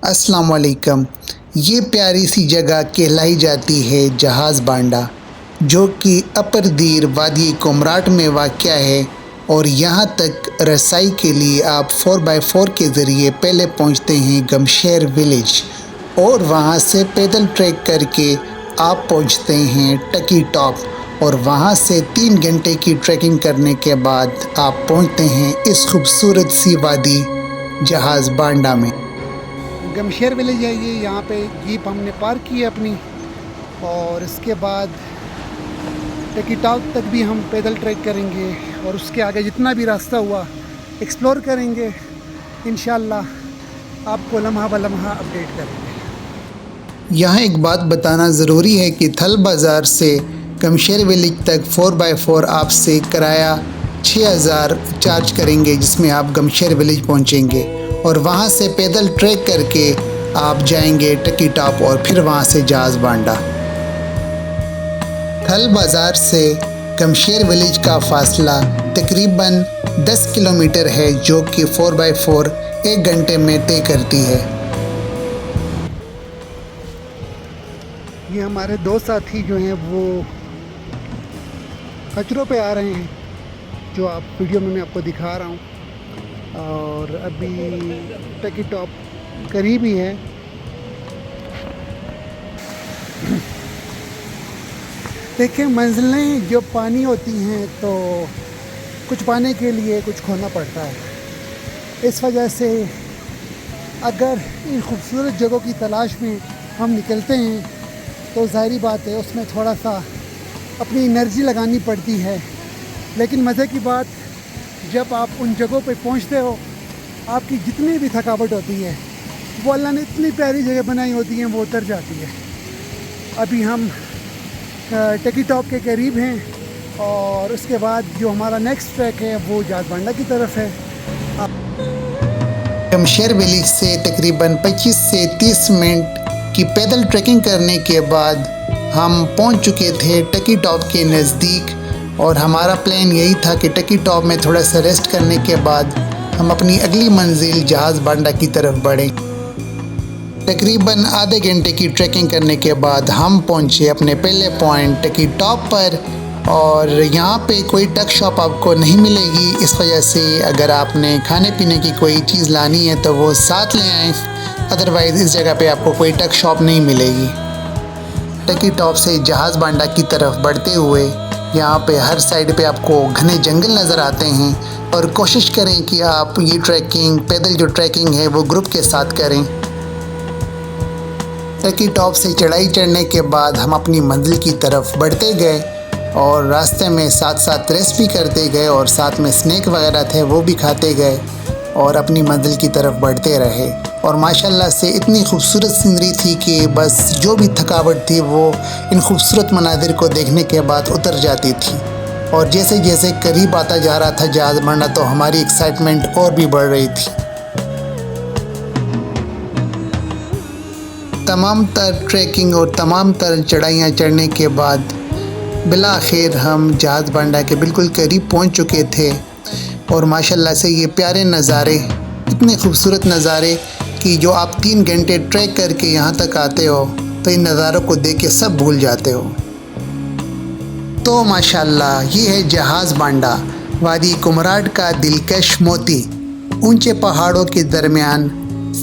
السلام علیکم۔ یہ پیاری سی جگہ کہلائی جاتی ہے جہاز بانڈہ، جو کہ اپر دیر وادی کمراٹ میں واقع ہے، اور یہاں تک رسائی کے لیے آپ 4x4 کے ذریعے پہلے پہنچتے ہیں گمشیر ولیج، اور وہاں سے پیدل ٹریک کر کے آپ پہنچتے ہیں ٹکی ٹاپ، اور وہاں سے 3 گھنٹے کی ٹریکنگ کرنے کے بعد آپ پہنچتے ہیں اس خوبصورت سی وادی جہاز بانڈہ میں۔ گمشیر ولیج ہے یہ، یہاں پہ جیپ ہم نے پارک کی ہے اپنی، اور اس کے بعد ٹکی ٹاپ تک بھی ہم پیدل ٹریک کریں گے، اور اس کے آگے جتنا بھی راستہ ہوا ایکسپلور کریں گے انشاءاللہ، آپ کو لمحہ بلمحہ اپڈیٹ کریں گے۔ یہاں ایک بات بتانا ضروری ہے کہ تھل بازار سے گمشیر ولیج تک 4x4 آپ سے کرایہ 6000 چارج کریں گے، جس میں آپ گمشیر ولیج پہنچیں گے، اور وہاں سے پیدل ٹریک کر کے آپ جائیں گے ٹکی ٹاپ، اور پھر وہاں سے جہاز بانڈہ۔ تھل بازار سے گمشیر ولیج کا فاصلہ تقریباً 10 کلومیٹر ہے، جو کہ 4x4 1 گھنٹے میں طے کرتی ہے۔ یہ ہمارے 2 ساتھی جو ہیں وہ کچروں پہ آ رہے ہیں، جو آپ ویڈیو میں آپ کو دکھا رہا ہوں، اور ابھی ٹکی ٹاپ قریب ہی ہے۔ دیکھیں، منزلیں جو پانی ہوتی ہیں تو کچھ پانے کے لیے کچھ کھونا پڑتا ہے، اس وجہ سے اگر ان خوبصورت جگہوں کی تلاش میں ہم نکلتے ہیں تو ظاہری بات ہے اس میں تھوڑا سا اپنی انرجی لگانی پڑتی ہے، لیکن مزے کی بات جب آپ ان جگہوں پہ پہنچتے ہو، آپ کی جتنی بھی تھکاوٹ ہوتی ہے وہ اللہ نے اتنی پیاری جگہ بنائی ہوتی ہیں وہ اتر جاتی ہے۔ ابھی ہم ٹکی ٹاپ کے قریب ہیں، اور اس کے بعد جو ہمارا نیکسٹ ٹریک ہے وہ جہاز بانڈہ کی طرف ہے۔ گمشیر ولیج سے تقریباً 25 سے 30 منٹ کی پیدل ٹریکنگ کرنے کے بعد ہم پہنچ چکے تھے ٹکی ٹاپ کے نزدیک، اور ہمارا پلان یہی تھا کہ ٹکی ٹاپ میں تھوڑا سا ریسٹ کرنے کے بعد ہم اپنی اگلی منزل جہاز بانڈہ کی طرف بڑھیں۔ تقریباً آدھے گھنٹے کی ٹریکنگ کرنے کے بعد ہم پہنچے اپنے پہلے پوائنٹ ٹکی ٹاپ پر، اور یہاں پہ کوئی ٹک شاپ آپ کو نہیں ملے گی، اس وجہ سے اگر آپ نے کھانے پینے کی کوئی چیز لانی ہے تو وہ ساتھ لے آئیں، ادروائز اس جگہ پہ آپ کو کوئی ٹک شاپ نہیں ملے گی۔ ٹکی ٹاپ سے جہاز بانڈہ کی طرف بڑھتے ہوئے یہاں پہ ہر سائڈ پہ آپ کو گھنے جنگل نظر آتے ہیں، اور کوشش کریں کہ آپ یہ ٹریکنگ پیدل جو ٹریکنگ ہے وہ گروپ کے ساتھ کریں۔ ٹکی ٹاپ سے چڑھائی چڑھنے کے بعد ہم اپنی منزل کی طرف بڑھتے گئے، اور راستے میں ساتھ ساتھ ریسٹ بھی کرتے گئے، اور ساتھ میں اسنیک وغیرہ تھے وہ بھی کھاتے گئے، اور اپنی منزل کی طرف بڑھتے رہے۔ اور ماشاءاللہ سے اتنی خوبصورت سینری تھی کہ بس جو بھی تھکاوٹ تھی وہ ان خوبصورت مناظر کو دیکھنے کے بعد اتر جاتی تھی، اور جیسے جیسے قریب آتا جا رہا تھا جہاز بانڈہ تو ہماری ایکسائٹمنٹ اور بھی بڑھ رہی تھی۔ تمام تر ٹریکنگ اور تمام تر چڑھائیاں چڑھنے کے بعد بالآخر ہم جہاز بانڈہ کے بالکل قریب پہنچ چکے تھے، اور ماشاءاللہ سے یہ پیارے نظارے، اتنے خوبصورت نظارے کہ جو آپ 3 گھنٹے ٹریک کر کے یہاں تک آتے ہو تو ان نظاروں کو دیکھ کے سب بھول جاتے ہو۔ تو ماشاءاللہ یہ ہے جہاز بانڈہ، وادی کمراٹ کا دلکش موتی، اونچے پہاڑوں کے درمیان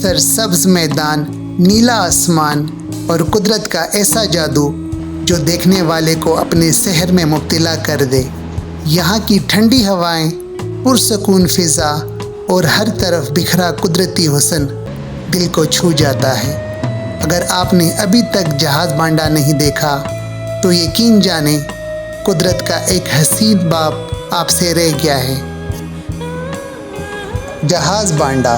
سرسبز میدان، نیلا آسمان، اور قدرت کا ایسا جادو جو دیکھنے والے کو اپنے سحر میں مبتلا کر دے۔ یہاں کی ٹھنڈی ہوائیں، پرسکون فضا، اور ہر طرف بکھرا قدرتی حسن دل کو چھو جاتا ہے۔ اگر آپ نے ابھی تک جہاز بانڈہ نہیں دیکھا تو یقین جانیں قدرت کا ایک حسین باپ آپ سے رہ گیا ہے۔ جہاز بانڈہ،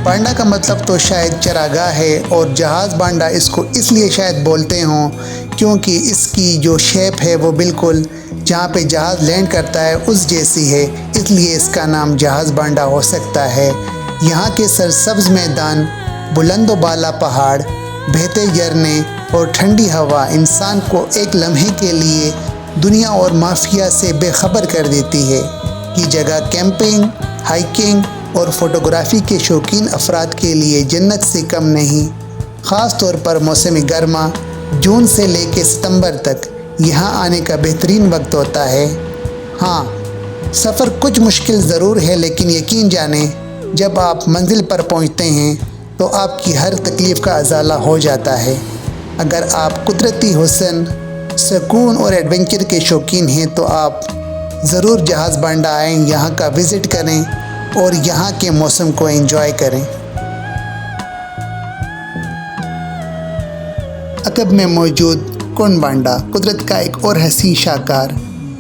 بانڈہ کا مطلب تو شاید چراگاہ ہے، اور جہاز بانڈہ اس کو اس لیے شاید بولتے ہوں کیونکہ اس کی جو شیپ ہے وہ بالکل جہاں پہ جہاز لینڈ کرتا ہے اس جیسی ہے، اس لیے اس کا نام جہاز بانڈہ ہو سکتا ہے۔ یہاں کے سرسبز میدان، بلند و بالا پہاڑ، بہتے جھرنے اور ٹھنڈی ہوا انسان کو ایک لمحے کے لیے دنیا اور مافیا سے بے خبر کر دیتی ہے۔ یہ جگہ کیمپنگ، ہائکنگ اور فوٹوگرافی کے شوقین افراد کے لیے جنت سے کم نہیں۔ خاص طور پر موسم گرما جون سے لے کے ستمبر تک یہاں آنے کا بہترین وقت ہوتا ہے۔ ہاں، سفر کچھ مشکل ضرور ہے، لیکن یقین جانیں جب آپ منزل پر پہنچتے ہیں تو آپ کی ہر تکلیف کا ازالہ ہو جاتا ہے۔ اگر آپ قدرتی حسن، سکون اور ایڈونچر کے شوقین ہیں تو آپ ضرور جہاز بانڈا آئیں، یہاں کا وزٹ کریں اور یہاں کے موسم کو انجوائے کریں۔ عقب میں موجود کنڈ بانڈا قدرت کا ایک اور حسین شاہکار۔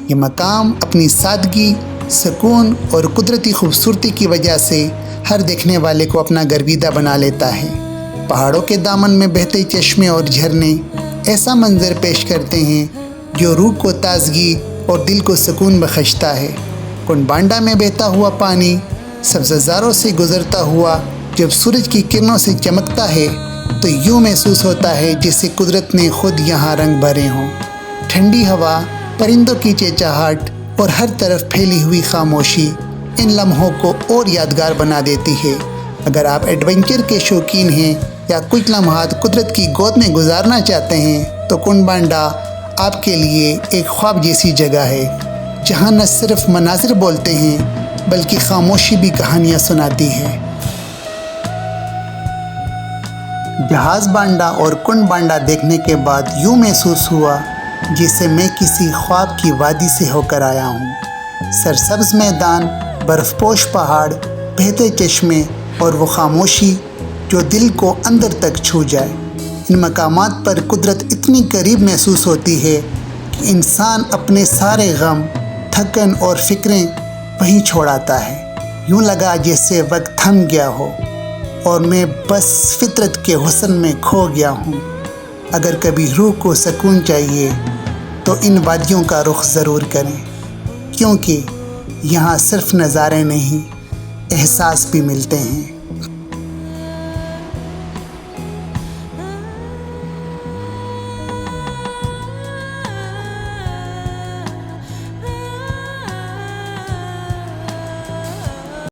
یہ مقام اپنی سادگی، سکون اور قدرتی خوبصورتی کی وجہ سے ہر دیکھنے والے کو اپنا گرویدہ بنا لیتا ہے۔ پہاڑوں کے دامن میں بہتے چشمے اور جھرنے ایسا منظر پیش کرتے ہیں جو روح کو تازگی اور دل کو سکون بخشتا ہے۔ کنڈ بانڈا میں بہتا ہوا پانی سبززاروں سے گزرتا ہوا جب سورج کی کرنوں سے چمکتا ہے تو یوں محسوس ہوتا ہے جیسے قدرت نے خود یہاں رنگ بھرے ہوں۔ ٹھنڈی ہوا، پرندوں کی چہچہاہٹ اور ہر طرف پھیلی ہوئی خاموشی ان لمحوں کو اور یادگار بنا دیتی ہے۔ اگر آپ ایڈونچر کے شوقین ہیں یا کچھ لمحات قدرت کی گود میں گزارنا چاہتے ہیں تو کنڈ بانڈا آپ کے لیے ایک خواب جیسی جگہ ہے، جہاں نہ صرف مناظر بولتے ہیں بلکہ خاموشی بھی کہانیاں سناتی ہے۔ جہاز بانڈا اور کنڈ بانڈا دیکھنے کے بعد یوں محسوس ہوا جیسے میں کسی خواب کی وادی سے ہو کر آیا ہوں۔ سرسبز میدان، برف پوش پہاڑ، بہتے چشمے اور وہ خاموشی جو دل کو اندر تک چھو جائے۔ ان مقامات پر قدرت اتنی قریب محسوس ہوتی ہے کہ انسان اپنے سارے غم، تھکن اور فکریں وہیں چھوڑ آتا ہے۔ یوں لگا جیسے وقت تھم گیا ہو اور میں بس فطرت کے حسن میں کھو گیا ہوں۔ اگر کبھی روح کو سکون چاہیے تو ان وادیوں کا رخ ضرور کریں، کیونکہ یہاں صرف نظارے نہیں، احساس بھی ملتے ہیں۔